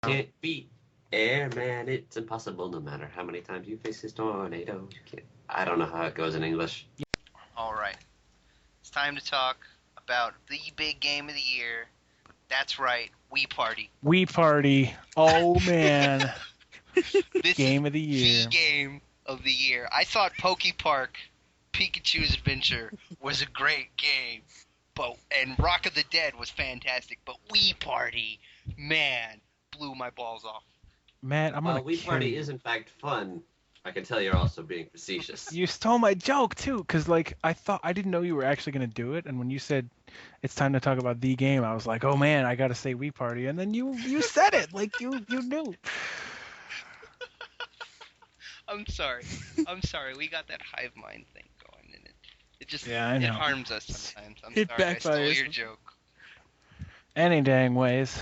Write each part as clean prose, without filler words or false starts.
can't beat airman. It's impossible no matter how many times you face this tornado. You can't. I don't know how it goes in English. All right. It's time to talk about the big game of the year. That's right, Wii Party. Wii Party. Oh, man. This Game is of the year. the game of the year. I thought Poke Park Pikachu's Adventure was a great game, and Rock of the Dead was fantastic, but Wii Party, man, blew my balls off. Matt, I'm going to Wii Party is in fact fun. I can tell you're also being facetious. You stole my joke, too, because, like, I didn't know you were actually going to do it, and when you said it's time to talk about the game, I was like, oh, man, I got to say Wii Party, and then you said it, like, you knew. I'm sorry. We got that hive mind thing going, and it just I know. it harms us sometimes. I'm It sorry, I stole backfires. your joke. Any dang ways.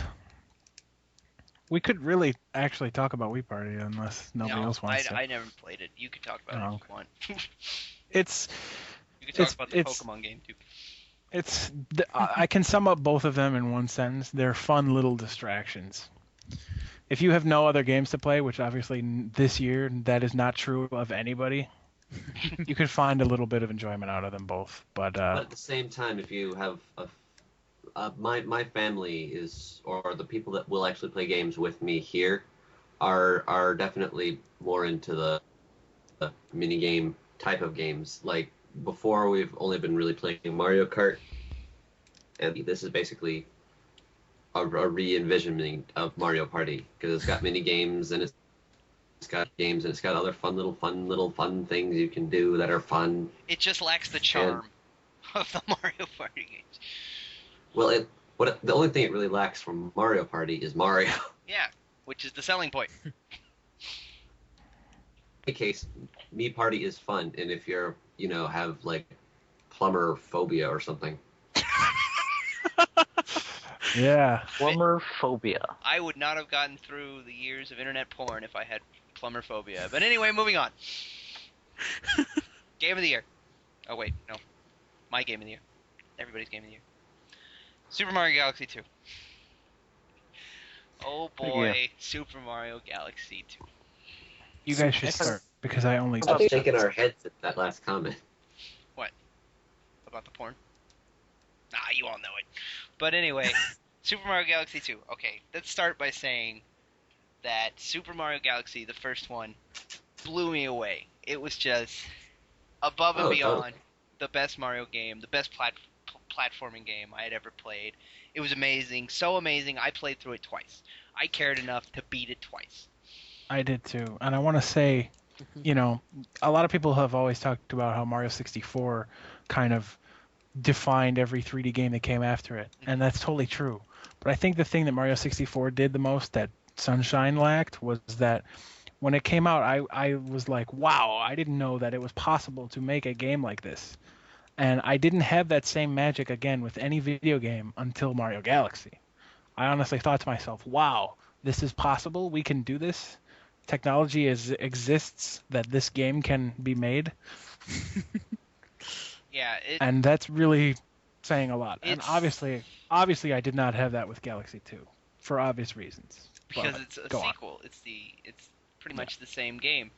We could really actually talk about Wii Party unless nobody else wants to. I never played it. You could talk about it if you want. It's You could talk about the Pokemon game too. I can sum up both of them in one sentence. They're fun little distractions. If you have no other games to play, which obviously this year that is not true of anybody, you could find a little bit of enjoyment out of them both. But at the same time, if you have my family is, or the people that will actually play games with me here, are definitely more into the mini game type of games. Like before, we've only been really playing Mario Kart, and this is basically a re-envisioning of Mario Party because it's got mini games and it's got games and it's got other fun things you can do that are fun. It just lacks the charm of the Mario Party games. Well, the only thing it really lacks from Mario Party is Mario. Yeah, which is the selling point. In any case, Me Party is fun, and if you're, have like plumber phobia or something. yeah. Plumber phobia. I would not have gotten through the years of internet porn if I had plumber phobia. But anyway, moving on. Game of the year. Oh wait, no. My game of the year. Everybody's game of the year. Super Mario Galaxy 2. Oh boy, Super Mario Galaxy 2. You guys should start because I only. I'm shaking our heads at that last comment. What? About the porn? Ah, you all know it. But anyway, Super Mario Galaxy 2. Okay, let's start by saying that Super Mario Galaxy, the first one, blew me away. It was just above and beyond the best Mario game, the best platforming game I had ever played. It was amazing, so amazing, I played through it twice. I cared enough to beat it twice. I did too. And I want to say, a lot of people have always talked about how Mario 64 kind of defined every 3D game that came after it. And that's totally true. But I think the thing that Mario 64 did the most that Sunshine lacked was that when it came out, I was like, wow, I didn't know that it was possible to make a game like this. And I didn't have that same magic again with any video game until Mario Galaxy. I honestly thought to myself, wow, this is possible? We can do this? Technology exists that this game can be made? Yeah. And that's really saying a lot. And obviously I did not have that with Galaxy 2 for obvious reasons. Because it's a sequel. It's pretty much the same game.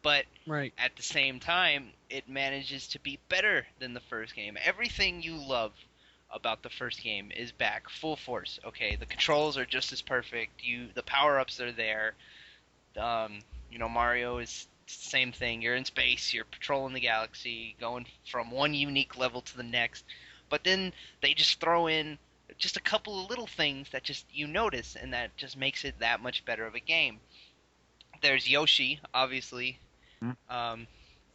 But at the same time, it manages to be better than the first game. Everything you love about the first game is back, full force. Okay, the controls are just as perfect. The power-ups are there. Mario is the same thing. You're in space. You're patrolling the galaxy, going from one unique level to the next. But then they just throw in just a couple of little things that just you notice, and that just makes it that much better of a game. There's Yoshi, obviously.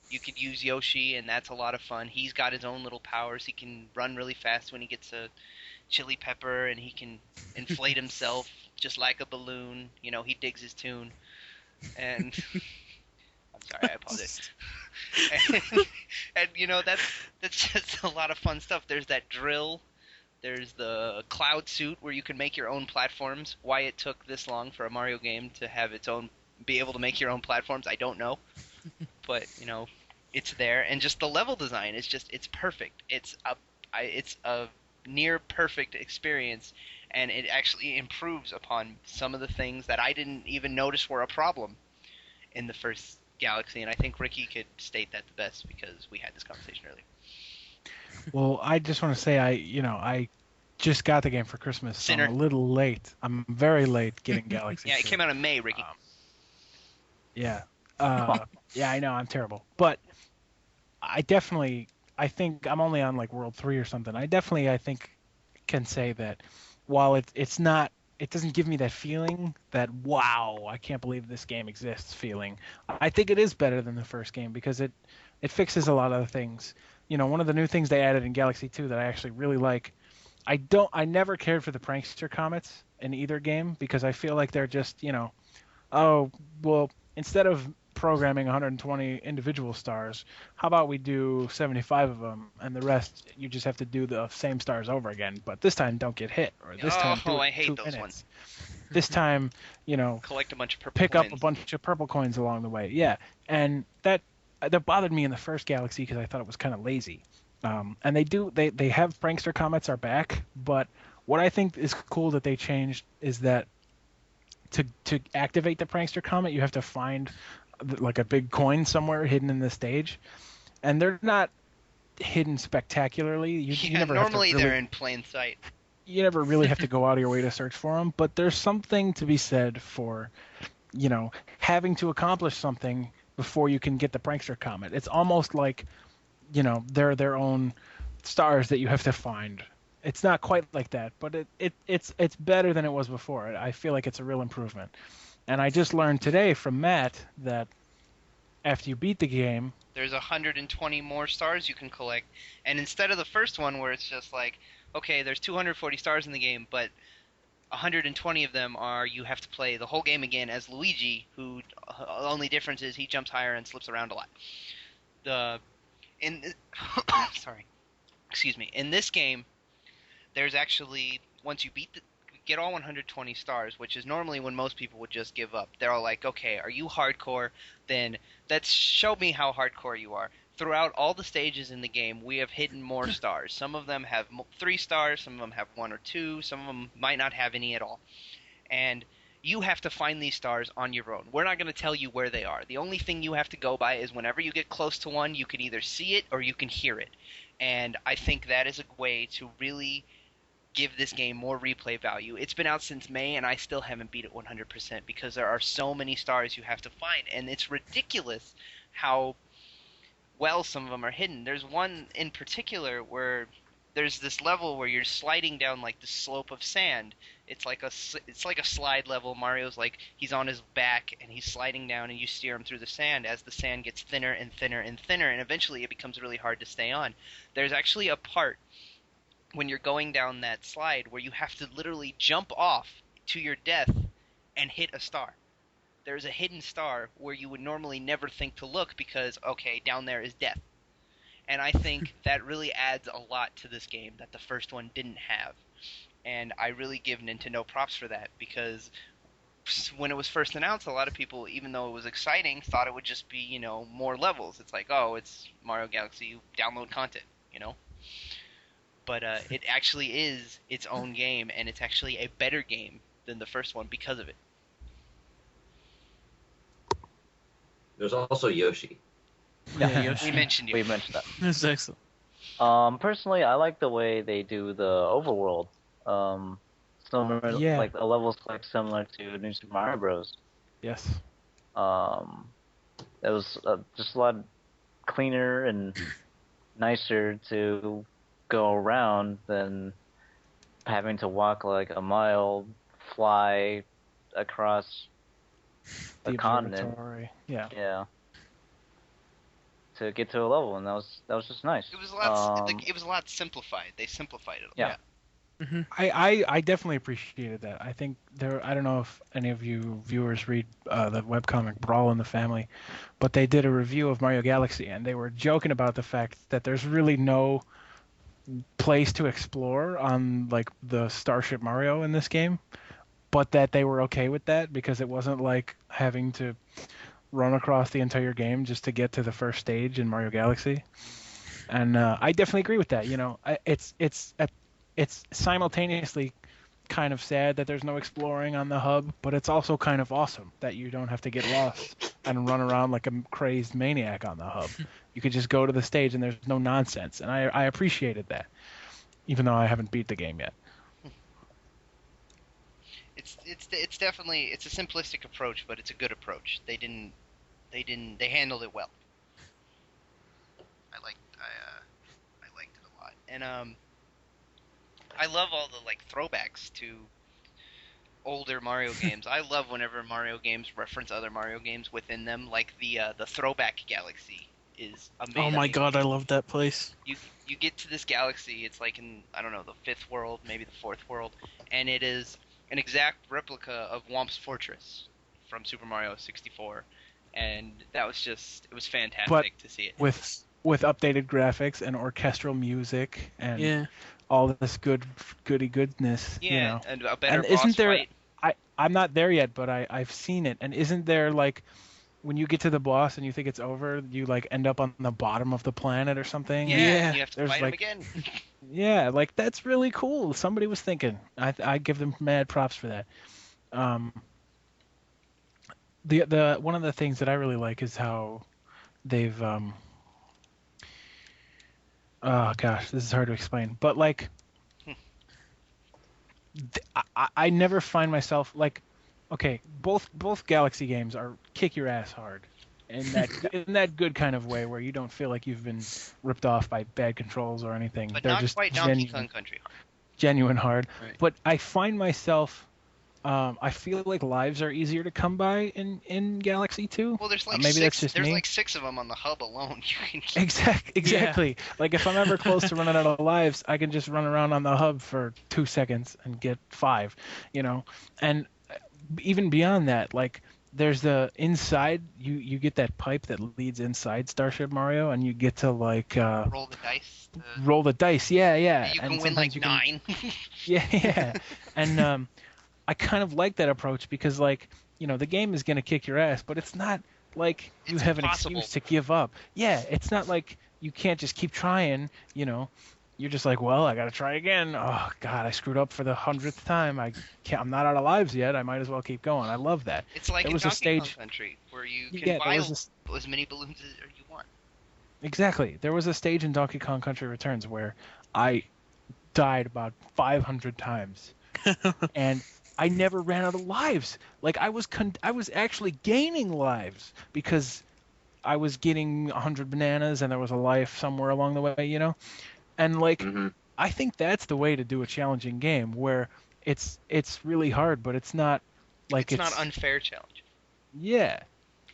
You could use Yoshi, and that's a lot of fun. He's got his own little powers. He can run really fast when he gets a chili pepper, and he can inflate himself just like a balloon. He digs his tune. And I'm sorry, I apologize. and that's just a lot of fun stuff. There's that drill. There's the cloud suit where you can make your own platforms. Why it took this long for a Mario game to have be able to make your own platforms, I don't know. But it's there, and just the level design is it's perfect. It's a near perfect experience, and it actually improves upon some of the things that I didn't even notice were a problem in the first Galaxy, and I think Ricky could state that the best because we had this conversation earlier. Well, I just want to say I just got the game for Christmas, so Sinner. I'm a little late. I'm very late getting Galaxy. Yeah, it 2. came out in May, Ricky. Yeah. Yeah, I know, I'm terrible. But I think I'm only on like World 3 or something. I think can say that while it's not, it doesn't give me that feeling that wow, I can't believe this game exists feeling. I think it is better than the first game because it fixes a lot of the things. One of the new things they added in Galaxy 2 that I actually really like. I never cared for the prankster comets in either game because I feel like they're just, oh, well, instead of programming 120 individual stars, how about we do 75 of them, and the rest you just have to do the same stars over again, but this time don't get hit, or this time do it I in hate 2 those minutes. ones. This time, Collect a bunch of purple pick coins. up a bunch of purple coins along the way. Yeah, and that bothered me in the first Galaxy because I thought it was kind of lazy. And they have prankster comets are back, but what I think is cool that they changed is that to activate the prankster comet, you have to find like a big coin somewhere hidden in the stage, and they're not hidden spectacularly. You never normally have to really, they're in plain sight. You never really have to go out of your way to search for them, but there's something to be said for, having to accomplish something before you can get the prankster comet. It's almost like, they're their own stars that you have to find. It's not quite like that, but it's better than it was before. I feel like it's a real improvement. And I just learned today from Matt that after you beat the game, there's 120 more stars you can collect, and instead of the first one where it's just like, okay, there's 240 stars in the game, but 120 of them are you have to play the whole game again as Luigi, who the only difference is he jumps higher and slips around a lot. Sorry, excuse me. In this game, there's actually, once you get all 120 stars, which is normally when most people would just give up. They're all like, okay, are you hardcore? Then let's show me how hardcore you are. Throughout all the stages in the game, we have hidden more stars. Some of them have 3 stars, some of them have 1 or 2, some of them might not have any at all. And you have to find these stars on your own. We're not going to tell you where they are. The only thing you have to go by is whenever you get close to one, you can either see it or you can hear it. And I think that is a way to really give this game more replay value. It's been out since May, and I still haven't beat it 100% because there are so many stars you have to find. And it's ridiculous how well some of them are hidden. There's one in particular where there's this level where you're sliding down like the slope of sand. It's like a slide level. Mario's like, he's on his back and he's sliding down, and you steer him through the sand as the sand gets thinner and thinner and thinner, and eventually it becomes really hard to stay on. There's actually a part when you're going down that slide where you have to literally jump off to your death and hit a star. There's a hidden star where you would normally never think to look because, okay, down there is death. And I think that really adds a lot to this game that the first one didn't have. And I really give Nintendo props for that because when it was first announced, a lot of people, even though it was exciting, thought it would just be, more levels. It's like, oh, it's Mario Galaxy, you download content, But it actually is its own game, and it's actually a better game than the first one because of it. There's also Yoshi. Yeah, Yoshi. We mentioned you. We mentioned that. That's excellent. Personally, I like the way they do the overworld. Similar, Yeah. like the levels like similar to New Super Mario Bros. yes. It was just a lot cleaner and nicer to go around than having to walk like a mile, fly across a continent. Observatory. Yeah. Yeah. To get to a level, and that was just nice. It was a lot simplified. They simplified it. Yeah. I definitely appreciated that. I think I don't know if any of you viewers read the webcomic Brawl in the Family, but they did a review of Mario Galaxy, and they were joking about the fact that there's really no place to explore on like the Starship Mario in this game, but that they were okay with that because it wasn't like having to run across the entire game just to get to the first stage in Mario Galaxy. And I definitely agree with that. it's simultaneously kind of sad that there's no exploring on the hub, but it's also kind of awesome that you don't have to get lost and run around like a crazed maniac on the hub. You could just go to the stage and there's no nonsense, and I appreciated that, even though I haven't beat the game yet. It's definitely it's a simplistic approach, but it's a good approach. They handled it well. I liked it a lot, and I love all the like throwbacks to older Mario games. I love whenever Mario games reference other Mario games within them, like the throwback galaxy is amazing. Oh my god, I love that place. You get to this galaxy, it's like in, I don't know, the 5th world, maybe the 4th world, and it is an exact replica of Whomp's Fortress from Super Mario 64, and that was just, it was fantastic to see it. With updated graphics and orchestral music and all this goody goodness, yeah, you know. and a better And boss isn't there? fight. I'm not there yet, but I've seen it. And isn't there like, when you get to the boss and you think it's over, you like end up on the bottom of the planet or something? Yeah, Yeah. you have to There's fight like- him again. Yeah, like that's really cool. Somebody was thinking. I give them mad props for that. The one of the things that I really like is how they've oh gosh, this is hard to explain, but like I never find myself like, okay, both Galaxy games are kick your ass hard. In that good kind of way where you don't feel like you've been ripped off by bad controls or anything. But They're not just quite Donkey Kong Country. genuine hard. Right. But I find myself, I feel like lives are easier to come by in Galaxy 2. Well, there's like Maybe that's six. just There's me. like 6 of them on the hub alone. You can Exactly. Like if I'm ever close to running out of lives, I can just run around on the hub for 2 seconds and get 5, you know. And even beyond that, like there's the inside, you get that pipe that leads inside Starship Mario, and you get to like roll the dice. roll the dice. Yeah. You And can win like sometimes you 9. Yeah. And I kind of like that approach because, like, you know, the game is going to kick your ass, but it's not like you It's have impossible. an excuse to give up. Yeah, it's not like you can't just keep trying, you know. You're just like, well, I got to try again. Oh, God, I screwed up for the 100th time. I'm not out of lives yet. I might as well keep going. I love that. It's like There in was a Donkey Kong stage- Country where you Yeah, can there buy was as many balloons as you want. Exactly. There was a stage in Donkey Kong Country Returns where I died about 500 times, and I never ran out of lives. Like I was actually gaining lives because I was getting 100 bananas and there was a life somewhere along the way, you know. And like I think that's the way to do a challenging game where it's really hard, but it's not like It's not unfair challenge. Yeah.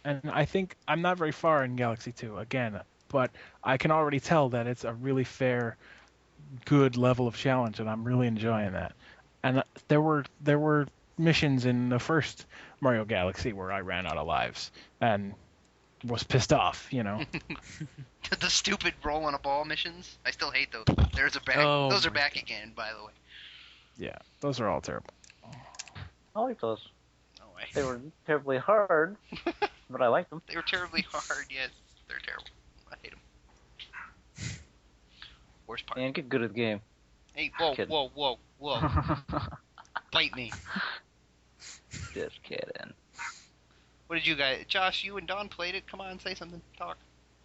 And I think I'm not very far in Galaxy 2 again, but I can already tell that it's a really fair, good level of challenge, and I'm really enjoying that. And there were missions in the first Mario Galaxy where I ran out of lives and was pissed off, you know. The stupid roll on a ball missions. I still hate those. Those are my back again, by the way. Yeah, those are all terrible. I like those. No way. They were terribly hard, but I liked them. They were terribly hard. Yes, they're terrible. I hate them. Worst part. And get good at the game. Hey, whoa, Kidding. whoa. Bite me. Just kidding. What did you guys... Josh, you and Don played it. Come on, say something. Talk.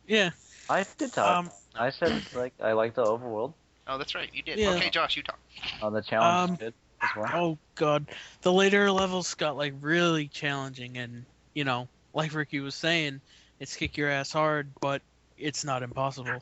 Yeah. I did talk. I said like I like the overworld. Oh, that's right. You did. Yeah. Okay, Josh, you talk. The challenge is good as well. Oh god, the later levels got like really challenging, and you know, like Ricky was saying, it's kick your ass hard, but it's not impossible.